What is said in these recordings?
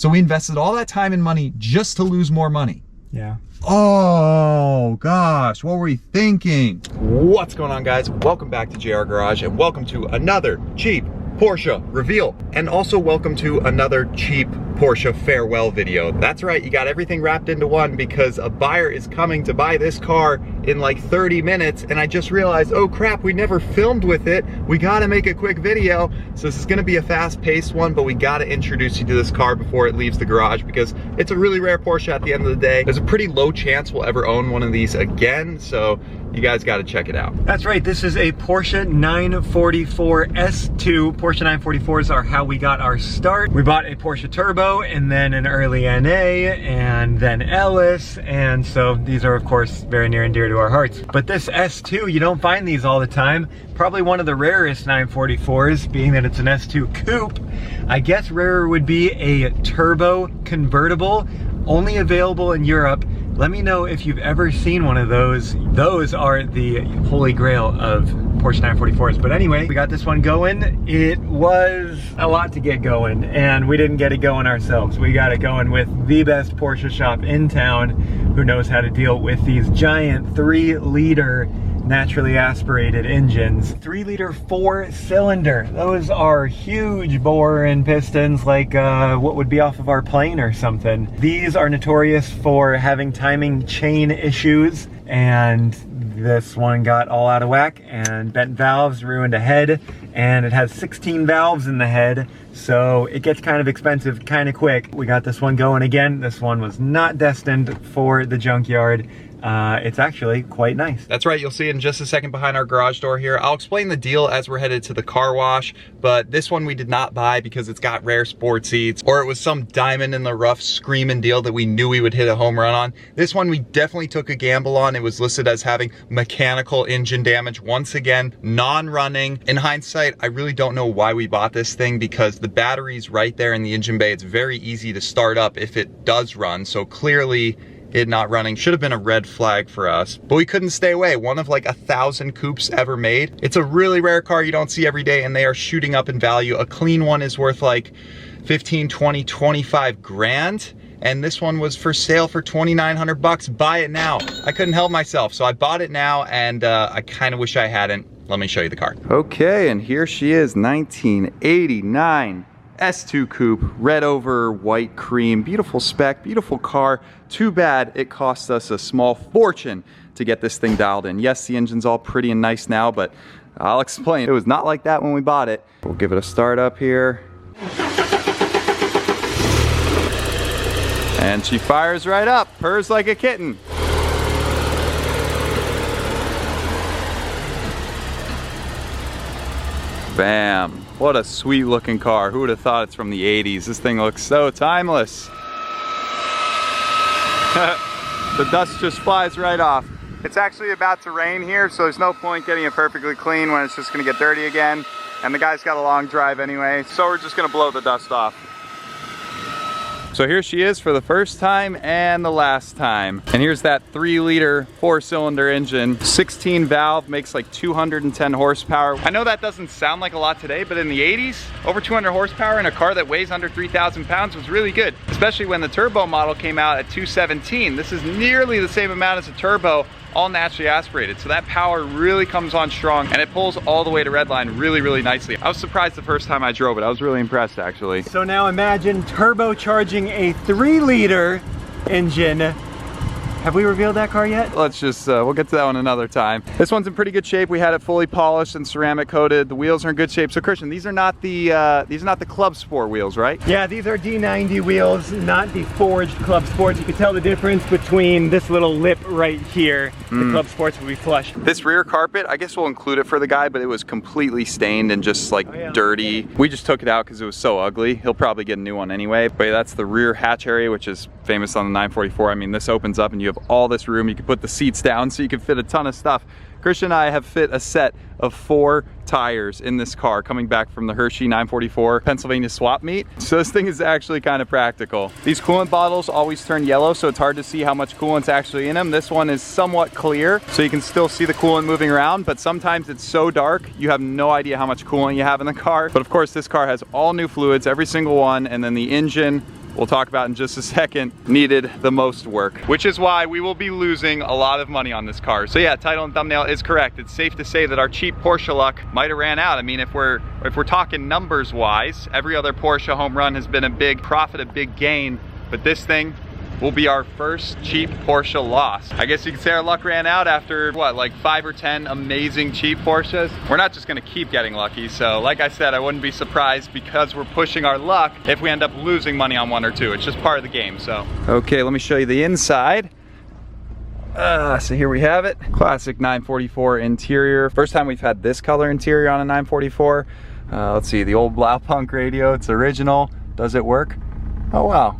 So we invested all that time and money just to lose more money. Yeah. Oh gosh, what were we thinking? What's going on, guys? Welcome back to JR Garage and welcome to another cheap Porsche reveal, and also welcome to another cheap Porsche farewell video. That's right, you got everything wrapped into one because a buyer is coming to buy this car in like 30 minutes, and I just realized, oh crap, we never filmed with it. We gotta make a quick video. So this is gonna be a fast-paced one, but we gotta introduce you to this car before it leaves the garage because it's a really rare Porsche at the end of the day. There's a pretty low chance we'll ever own one of these again, so you guys gotta check it out. That's right, this is a Porsche 944 S2. Porsche 944s are how we got our start. We bought a Porsche Turbo and then an early NA and then Ellis, and so these are of course very near and dear to our hearts. But this S2, you don't find these all the time. Probably one of the rarest 944s, being that it's an S2 coupe. I guess rarer would be a turbo convertible, only available in Europe. Let me know if you've ever seen one of those. Those are the holy grail of Porsche 944s. But anyway, we got this one going. It was a lot to get going, and we didn't get it going ourselves. We got it going with the best Porsche shop in town who knows how to deal with these giant 3-liter naturally aspirated engines. 3-liter 4-cylinder. Those are huge bore and pistons, like what would be off of our plane or something. These are notorious for having timing chain issues, and this one got all out of whack and bent valves, ruined a head, and it has 16 valves in the head, so it gets kind of expensive kind of quick. We got this one going again. This one was not destined for the junkyard. It's actually quite nice. That's right, you'll see it in just a second behind our garage door here. I'll explain the deal as we're headed to the car wash, but this one we did not buy because it's got rare sport seats, or it was some diamond in the rough screaming deal that we knew we would hit a home run on. This one we definitely took a gamble on. It was listed as having mechanical engine damage. Once again, non-running. In hindsight, I really don't know why we bought this thing because the battery's right there in the engine bay. It's very easy to start up if it does run, so clearly it not running should have been a red flag for us, but we couldn't stay away. One of like 1,000 coupes ever made. It's a really rare car you don't see every day, and they are shooting up in value. A clean one is worth like 15, 20, 25 grand. And this one was for sale for 2,900 bucks. Buy it now. I couldn't help myself, so I bought it now, and I kind of wish I hadn't. Let me show you the car. Okay, and here she is, 1989. S2 coupe, red over white cream, beautiful spec, beautiful car. Too bad it cost us a small fortune to get this thing dialed in. Yes, the engine's all pretty and nice now, but I'll explain. It was not like that when we bought it. We'll give it a start up here. And she fires right up, purrs like a kitten. Bam. What a sweet looking car. Who would have thought it's from the 80s? This thing looks so timeless. The dust just flies right off. It's actually about to rain here, so there's no point getting it perfectly clean when it's just gonna get dirty again. And the guy's got a long drive anyway, so we're just gonna blow the dust off. So here she is for the first time and the last time. And here's that 3-liter 4-cylinder engine. 16 valve, makes like 210 horsepower. I know that doesn't sound like a lot today, but in the 80s, over 200 horsepower in a car that weighs under 3,000 pounds was really good. Especially when the turbo model came out at 217. This is nearly the same amount as a turbo, all naturally aspirated. So that power really comes on strong, and it pulls all the way to redline really, really nicely. I was surprised the first time I drove it. I was really impressed, actually. So now imagine turbocharging a 3-liter engine. Have we revealed that car yet? Let's just, we'll get to that one another time. This one's in pretty good shape. We had it fully polished and ceramic coated. The wheels are in good shape. So Christian, these are not the Club Sport wheels, right? Yeah, these are D90 wheels, not the forged Club Sports. You can tell the difference between this little lip right here. The Club Sports will be flush. This rear carpet, I guess we'll include it for the guy, but it was completely stained and just like dirty. We just took it out because it was so ugly. He'll probably get a new one anyway. But yeah, that's the rear hatch area, which is famous on the 944. I mean, this opens up and you have all this room. You can put the seats down so you can fit a ton of stuff. Christian and I have fit a set of 4 tires in this car coming back from the Hershey 944 Pennsylvania swap meet. So this thing is actually kind of practical. These coolant bottles always turn yellow, so it's hard to see how much coolant's actually in them. This one is somewhat clear, so you can still see the coolant moving around, but sometimes it's so dark, you have no idea how much coolant you have in the car. But of course, this car has all new fluids, every single one, and then the engine we'll talk about in just a second, needed the most work, which is why we will be losing a lot of money on this car. So yeah, title and thumbnail is correct. It's safe to say that our cheap Porsche luck might have ran out. I mean, if we're talking numbers wise, every other Porsche home run has been a big profit, a big gain, but this thing will be our first cheap Porsche loss. I guess you could say our luck ran out after what, like 5 or 10 amazing cheap Porsches. We're not just gonna keep getting lucky. So like I said, I wouldn't be surprised because we're pushing our luck if we end up losing money on one or two. It's just part of the game, so. Okay, let me show you the inside. So here we have it. Classic 944 interior. First time we've had this color interior on a 944. Let's see, the old Blaupunk radio, it's original. Does it work? Oh wow.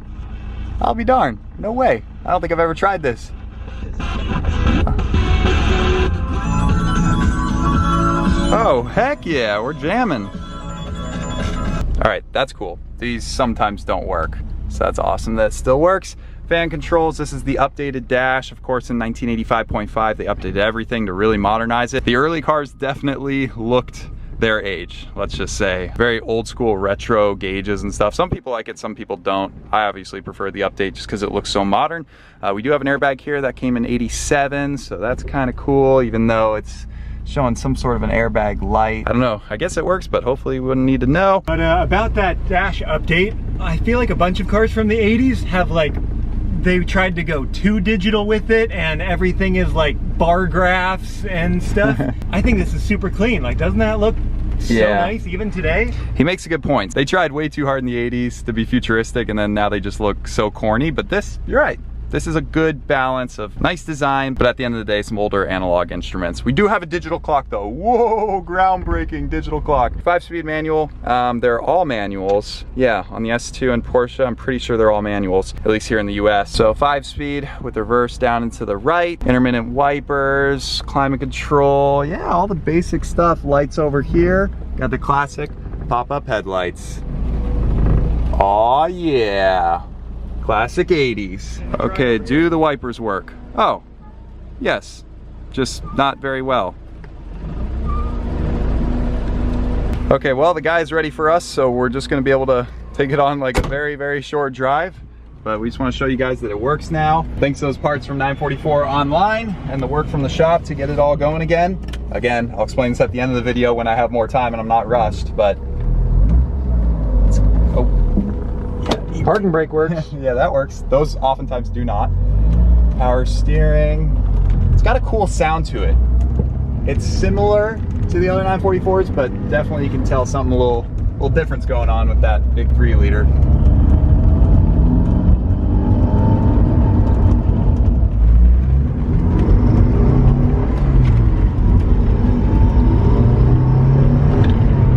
I'll be darned. No way. I don't think I've ever tried this. Oh, heck yeah, we're jamming. All right, that's cool. These sometimes don't work, so that's awesome that it still works. Fan controls, this is the updated dash. Of course, in 1985.5, they updated everything to really modernize it. The early cars definitely looked their age, let's just say. Very old school retro gauges and stuff. Some people like it, some people don't. I obviously prefer the update just because it looks so modern. We do have an airbag here that came in 87, so that's kind of cool, even though it's showing some sort of an airbag light. I don't know, I guess it works, but hopefully we wouldn't need to know. But About that dash update, I feel like a bunch of cars from the 80s have like, they tried to go too digital with it and everything is like bar graphs and stuff. I think this is super clean. Like, doesn't that look so nice even today? He makes a good point. They tried way too hard in the 80s to be futuristic and then now they just look so corny, but this, you're right. This is a good balance of nice design, but at the end of the day, some older analog instruments. We do have a digital clock though. Whoa, groundbreaking digital clock. 5-speed manual, they're all manuals. Yeah, on the S2 and Porsche, I'm pretty sure they're all manuals, at least here in the US. So 5-speed with reverse down and to the right, intermittent wipers, climate control, yeah, all the basic stuff. Lights over here, got the classic pop-up headlights. Aw, yeah. Classic 80s. Okay, do the wipers work? Oh, yes, just not very well. Okay, well, the guy's ready for us, so we're just gonna be able to take it on like a very, very short drive. But we just wanna show you guys that it works now. Thanks to those parts from 944 online and the work from the shop to get it all going again. Again, I'll explain this at the end of the video when I have more time and I'm not rushed, but Parking brake works. Yeah, that works. Those oftentimes do not. Power steering. It's got a cool sound to it. It's similar to the other 944s, but definitely you can tell something a little difference going on with that big 3-liter.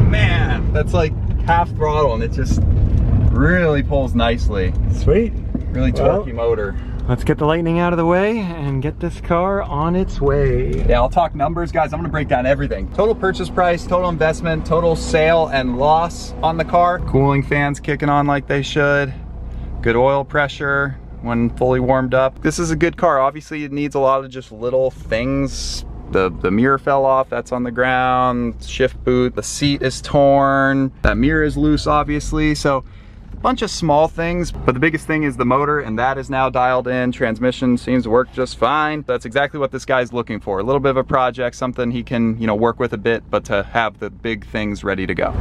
Man, that's like half throttle and it just really pulls nicely. Sweet. Really torquey motor. Let's get the lightning out of the way and get this car on its way. Yeah, I'll talk numbers, guys. I'm gonna break down everything. Total purchase price, total investment, total sale and loss on the car. Cooling fans kicking on like they should. Good oil pressure when fully warmed up. This is a good car. Obviously, it needs a lot of just little things. The mirror fell off, that's on the ground. Shift boot, the seat is torn. That mirror is loose, obviously. So bunch of small things, but the biggest thing is the motor, and that is now dialed in. Transmission seems to work just fine. That's exactly what this guy's looking for. A little bit of a project, something he can, you know, work with a bit, but to have the big things ready to go.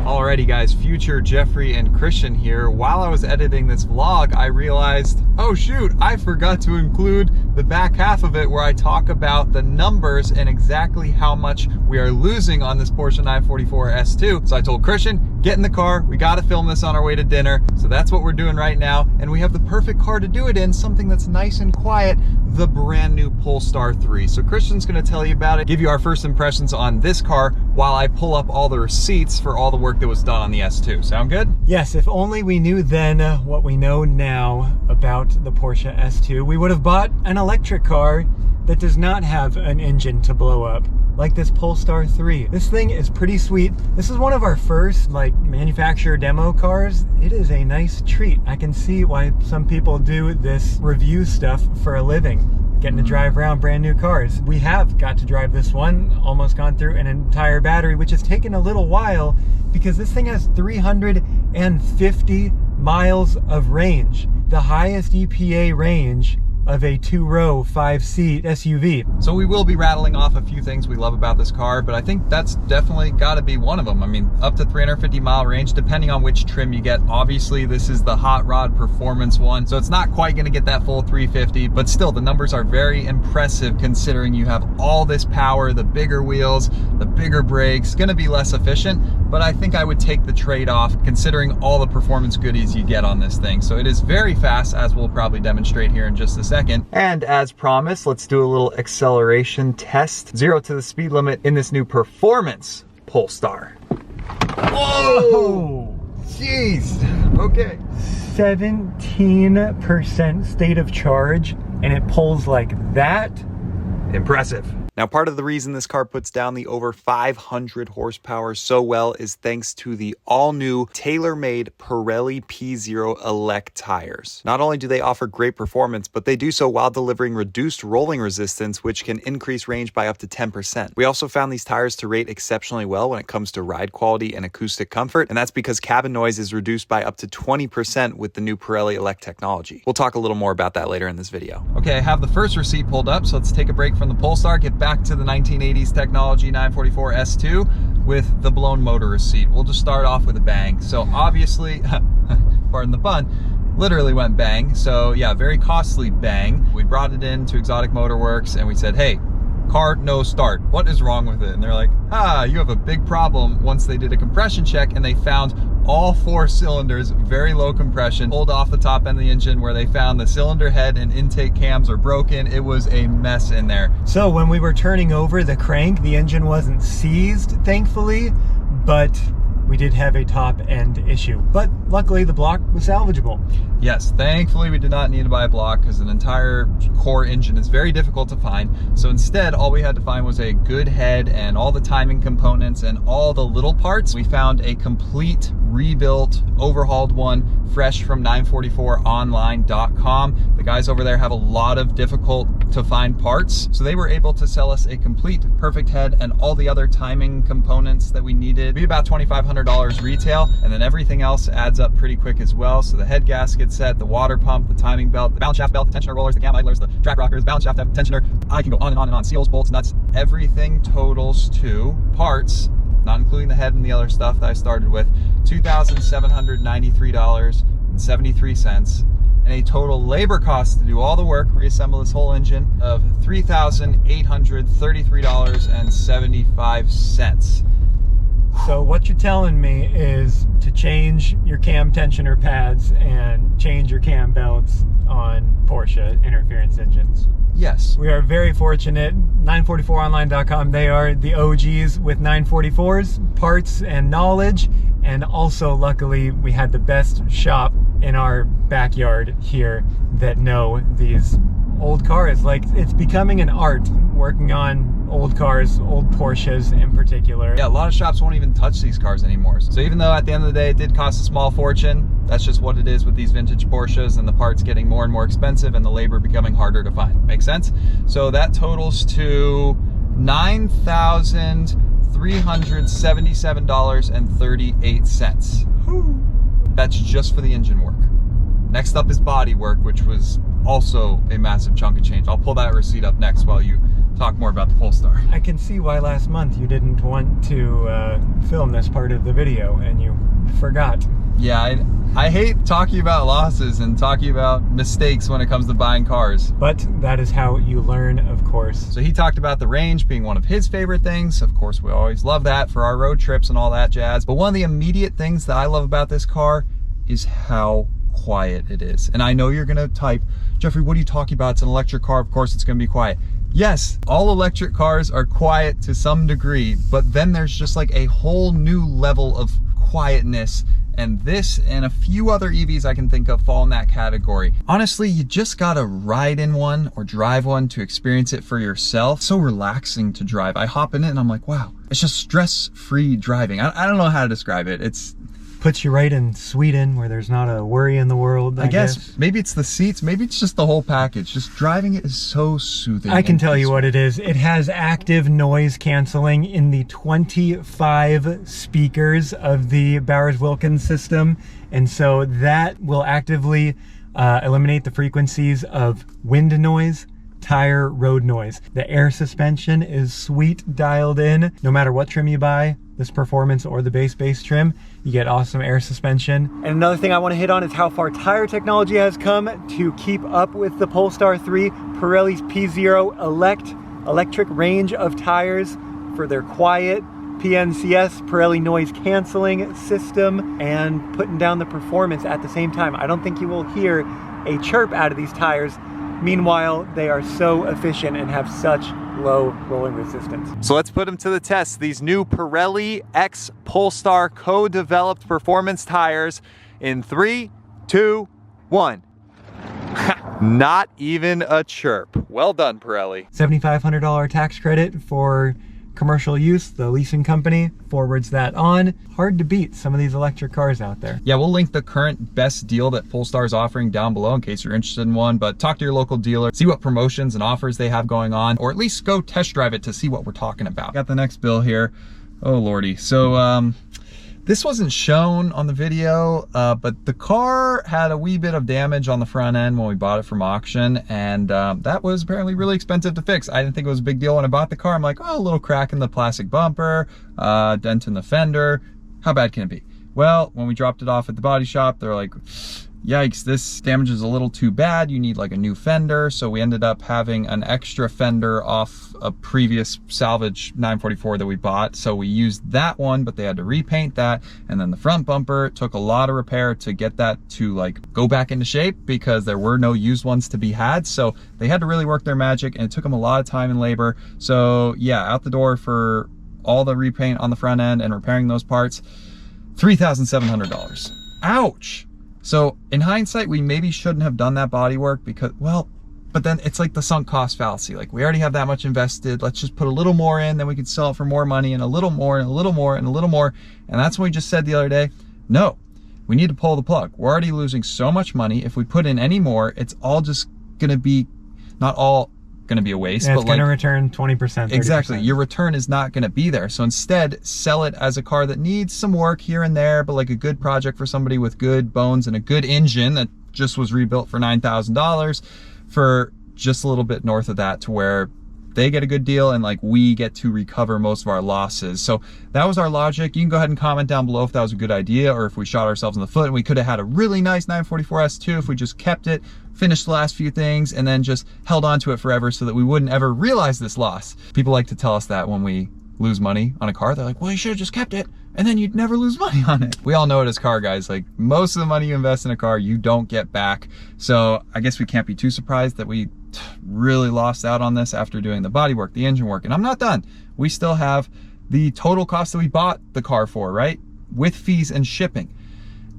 Alrighty guys, future Jeffrey and Christian here. While I was editing this vlog, I realized, oh shoot, I forgot to include the back half of it where I talk about the numbers and exactly how much we are losing on this Porsche 944 S2. So I told Christian, get in the car, we gotta film this on our way to dinner. So that's what we're doing right now. And we have the perfect car to do it in, something that's nice and quiet, the brand new Polestar 3. So Christian's gonna tell you about it, give you our first impressions on this car while I pull up all the receipts for all the work that was done on the S2. Sound good? Yes, if only we knew then what we know now about the Porsche S2, we would have bought an electric car that does not have an engine to blow up, like this Polestar 3. This thing is pretty sweet. This is one of our first like manufacturer demo cars. It is a nice treat. I can see why some people do this review stuff for a living, getting to drive around brand new cars. We have got to drive this one, almost gone through an entire battery, which has taken a little while because this thing has 350 miles of range, the highest EPA range of a 2-row 5-seat SUV. So we will be rattling off a few things we love about this car, but I think that's definitely got to be one of them. I mean, up to 350 mile range, depending on which trim you get. Obviously, this is the hot rod performance one, so it's not quite going to get that full 350, but still, the numbers are very impressive considering you have all this power, the bigger wheels, the bigger brakes. Going to be less efficient, but I think I would take the trade-off considering all the performance goodies you get on this thing. So it is very fast, as we'll probably demonstrate here in just a second. And as promised, let's do a little acceleration test. 0 to the speed limit in this new performance Polestar. Whoa! Jeez. Okay. 17% state of charge, and it pulls like that. Impressive. Now, part of the reason this car puts down the over 500 horsepower so well is thanks to the all-new tailor-made Pirelli P0 Elect tires. Not only do they offer great performance, but they do so while delivering reduced rolling resistance, which can increase range by up to 10%. We also found these tires to rate exceptionally well when it comes to ride quality and acoustic comfort, and that's because cabin noise is reduced by up to 20% with the new Pirelli Elect technology. We'll talk a little more about that later in this video. Okay, I have the first receipt pulled up, so let's take a break from the Polestar, get back to the 1980s technology 944 S2 with the blown motor receipt. We'll just start off with a bang. So obviously, pardon the pun, literally went bang. So yeah, very costly bang. We brought it in to Exotic Motor Works and we said, hey, car no start. What is wrong with it? And they're like, you have a big problem. Once they did a compression check and they found all 4 cylinders, very low compression, pulled off the top end of the engine where they found the cylinder head and intake cams are broken. It was a mess in there. So when we were turning over the crank, the engine wasn't seized, thankfully, but we did have a top end issue. But luckily the block was salvageable. Yes, thankfully we did not need to buy a block because an entire core engine is very difficult to find. So instead, all we had to find was a good head and all the timing components and all the little parts. We found a complete rebuilt, overhauled one, fresh from 944online.com. The guys over there have a lot of difficult to find parts, so they were able to sell us a complete perfect head and all the other timing components that we needed. It'd be about $2,500 retail, and then everything else adds up pretty quick as well. So the head gasket set, the water pump, the timing belt, the balance shaft belt, the tensioner rollers, the cam idlers, the track rockers, balance shaft tensioner. I can go on and on and on. Seals, bolts, nuts, everything totals to parts, not including the head and the other stuff that I started with, $2,793.73, and a total labor cost to do all the work, reassemble this whole engine, of $3,833.75. So what you're telling me is to change your cam tensioner pads and change your cam belts on Porsche interference engines. Yes. We are very fortunate. 944online.com, they are the OGs with 944's parts and knowledge. And also, luckily, we had the best shop in our backyard here that know these old cars. Like, it's becoming an art working on old cars, old Porsches in particular. Yeah, a lot of shops won't even touch these cars anymore. So even though at the end of the day it did cost a small fortune, that's just what it is with these vintage Porsches, and the parts getting more and more expensive and the labor becoming harder to find. Make sense? So that totals to $9,377.38. That's just for the engine work. Next up is body work, which was also a massive chunk of change. I'll pull that receipt up next while you talk more about the Polestar. I can see why last month you didn't want to film this part of the video and you forgot. Yeah, I hate talking about losses and talking about mistakes when it comes to buying cars. But that is how you learn, of course. So he talked about the range being one of his favorite things. Of course, we always love that for our road trips and all that jazz. But one of the immediate things that I love about this car is how quiet it is. And I know you're gonna type, Jeffrey, what are you talking about? It's an electric car, of course it's gonna be quiet. Yes, all electric cars are quiet to some degree, but then there's just like a whole new level of quietness and this and a few other EVs I can think of fall in that category. Honestly, you just gotta ride in one or drive one to experience it for yourself. So relaxing to drive. I hop in it and I'm like, wow, it's just stress-free driving. I don't know how to describe it. It's puts you right in Sweden where there's not a worry in the world, I guess. Maybe it's the seats, maybe it's just the whole package. Just driving it is so soothing. I can tell you what it is. It has active noise canceling in the 25 speakers of the Bowers-Wilkins system. And so that will actively eliminate the frequencies of wind noise, tire, road noise. The air suspension is sweet dialed in. No matter what trim you buy, this performance or the base trim, you get awesome air suspension. And another thing I want to hit on is how far tire technology has come to keep up with the Polestar 3. Pirelli's P0 electric range of tires for their quiet PNCS, Pirelli noise canceling system, and putting down the performance at the same time. I don't think you will hear a chirp out of these tires. Meanwhile, they are so efficient and have such low rolling resistance. So let's put them to the test. These new Pirelli X Polestar co-developed performance tires in 3, 2, 1. Not even a chirp. Well done, Pirelli. $7,500 tax credit for commercial use. The leasing company forwards that on. Hard to beat some of these electric cars out there. Yeah, we'll link the current best deal that Polestar is offering down below in case you're interested in one, but talk to your local dealer, see what promotions and offers they have going on, or at least go test drive it to see what we're talking about. Got the next bill here. Oh lordy. So this wasn't shown on the video, but the car had a wee bit of damage on the front end when we bought it from auction, and that was apparently really expensive to fix. I didn't think it was a big deal when I bought the car. I'm like, oh, a little crack in the plastic bumper, dent in the fender. How bad can it be? Well, when we dropped it off at the body shop, they're like, yikes, this damage is a little too bad. You need like a new fender. So we ended up having an extra fender off a previous salvage 944 that we bought. So we used that one, but they had to repaint that. And then the front bumper took a lot of repair to get that to like go back into shape because there were no used ones to be had. So they had to really work their magic, and it took them a lot of time and labor. So yeah, out the door for all the repaint on the front end and repairing those parts, $3,700. Ouch. So in hindsight, we maybe shouldn't have done that bodywork because, well, but then it's like the sunk cost fallacy. Like, we already have that much invested. Let's just put a little more in, then we could sell it for more money, and a little more and a little more and a little more. And that's what we just said the other day. No, we need to pull the plug. We're already losing so much money. If we put in any more, it's all just going to be, not all going to be a waste. Yeah, it's but going to like, return 20%, 30%. Exactly. Your return is not going to be there. So instead, sell it as a car that needs some work here and there, but like a good project for somebody with good bones and a good engine that just was rebuilt for $9,000 for just a little bit north of that, to where they get a good deal and like we get to recover most of our losses. So that was our logic. You can go ahead and comment down below if that was a good idea or if we shot ourselves in the foot and we could have had a really nice 944 S2 if we just kept it, finished the last few things, and then just held on to it forever so that we wouldn't ever realize this loss. People like to tell us that when we lose money on a car. They're like, well, you should have just kept it and then you'd never lose money on it. We all know it as car guys. Like, most of the money you invest in a car, you don't get back. So I guess we can't be too surprised that we really lost out on this after doing the body work, the engine work. And I'm not done. We still have the total cost that we bought the car for, right? With fees and shipping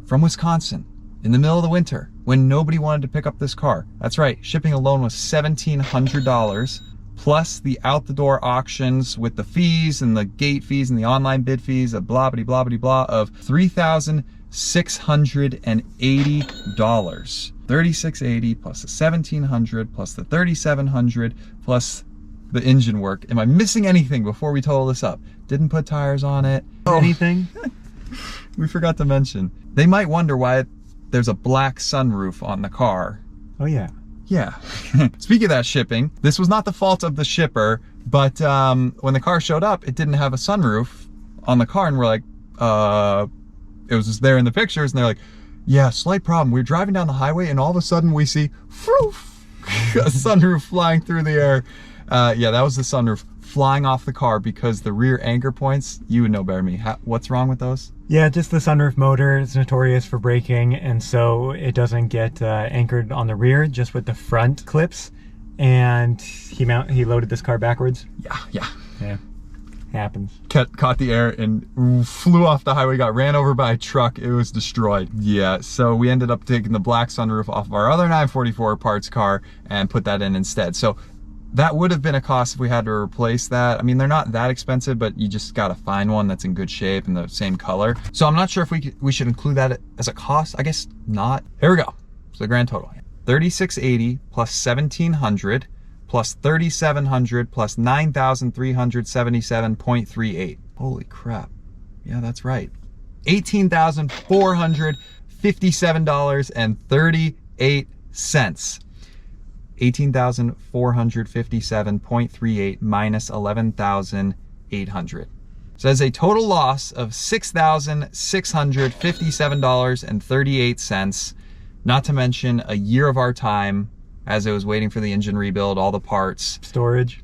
from Wisconsin in the middle of the winter when nobody wanted to pick up this car. That's right. Shipping alone was $1,700 plus the out the door auctions with the fees and the gate fees and the online bid fees of blah, blah, blah, blah, blah of $3,680. $3,680 plus the $1,700 plus the $3,700 plus the engine work. Am I missing anything before we total this up? Didn't put tires on it. Anything? We forgot to mention. They might wonder why there's a black sunroof on the car. Oh yeah. Yeah. Speaking of that shipping, this was not the fault of the shipper, but when the car showed up, it didn't have a sunroof on the car, and we're like, it was just there in the pictures, and they're like, yeah, slight problem. We're driving down the highway and all of a sudden we see a sunroof flying through the air. Yeah, that was the sunroof flying off the car because the rear anchor points, you would know better than me. What's wrong with those? Yeah, just the sunroof motor is notorious for braking, and so it doesn't get anchored on the rear, just with the front clips. And he loaded this car backwards. Yeah. Happens. Caught the air and flew off the highway, got ran over by a truck. It was destroyed. Yeah, so we ended up taking the black sunroof off of our other 944 parts car and put that in instead. So that would have been a cost if we had to replace that. I mean, they're not that expensive, but you just gotta find one that's in good shape and the same color. So I'm not sure if we should include that as a cost. I guess not. Here we go. So the grand total, $3,680 plus $1,700 plus $3,700 plus $9,377.38. Holy crap. Yeah, that's right. $18,457.38. $18,457.38 minus $11,800. So that's a total loss of $6,657.38, not to mention a year of our time as it was waiting for the engine rebuild, all the parts. Storage.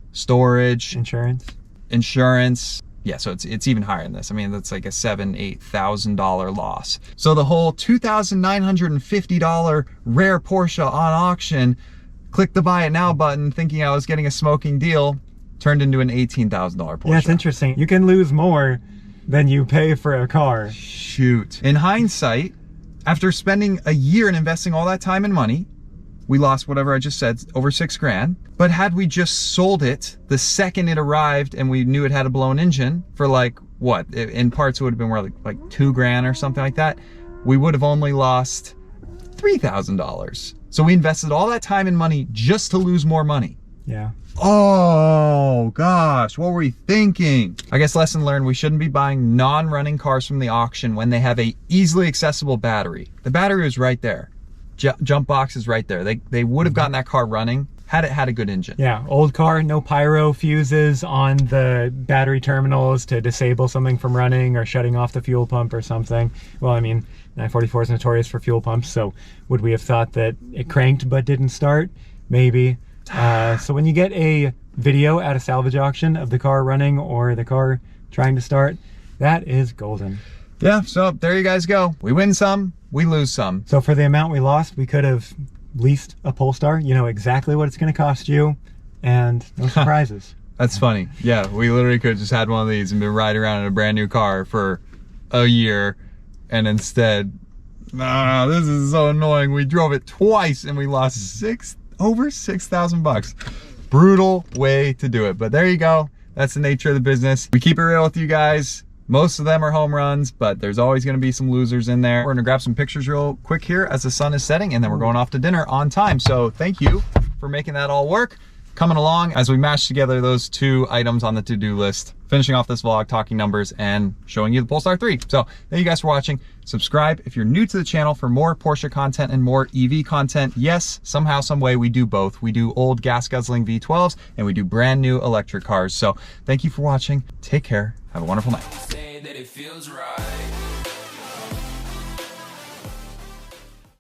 Insurance. Yeah, so it's even higher than this. I mean, that's like a $7,000, $8,000 loss. So the whole $2,950 rare Porsche on auction, click the buy it now button thinking I was getting a smoking deal, turned into an $18,000 Porsche. Yeah, it's interesting. You can lose more than you pay for a car. Shoot. In hindsight, after spending a year and investing all that time and money, we lost whatever I just said, over $6,000. But had we just sold it the second it arrived and we knew it had a blown engine for like, what? In parts it would have been worth like $2,000 or something like that. We would have only lost $3,000. So we invested all that time and money just to lose more money. Yeah. Oh gosh, what were we thinking? I guess lesson learned, we shouldn't be buying non-running cars from the auction when they have a easily accessible battery. The battery was right there. Jump box is right there. They would have gotten that car running had it had a good engine. Yeah, old car, no pyro fuses on the battery terminals to disable something from running or shutting off the fuel pump or something. Well, I mean, 944 is notorious for fuel pumps, so would we have thought that it cranked but didn't start? Maybe. So when you get a video at a salvage auction of the car running or the car trying to start, that is golden. Yeah, so there you guys go. We win some, we lose some. So for the amount we lost, we could have leased a Polestar. You know exactly what it's going to cost you, and no surprises. That's funny. Yeah, we literally could have just had one of these and been riding around in a brand new car for a year, and instead, no, this is so annoying. We drove it twice and we lost over $6,000. Brutal way to do it, but there you go. That's the nature of the business. We keep it real with you guys. Most of them are home runs, but there's always gonna be some losers in there. We're gonna grab some pictures real quick here as the sun is setting, and then we're going off to dinner on time. So thank you for making that all work. Coming along as we mash together those two items on the to-do list, finishing off this vlog, talking numbers, and showing you the Polestar 3. So thank you guys for watching. Subscribe if you're new to the channel for more Porsche content and more EV content. Yes, somehow, some way we do both. We do old gas guzzling V12s and we do brand new electric cars. So thank you for watching. Take care. Have a wonderful night.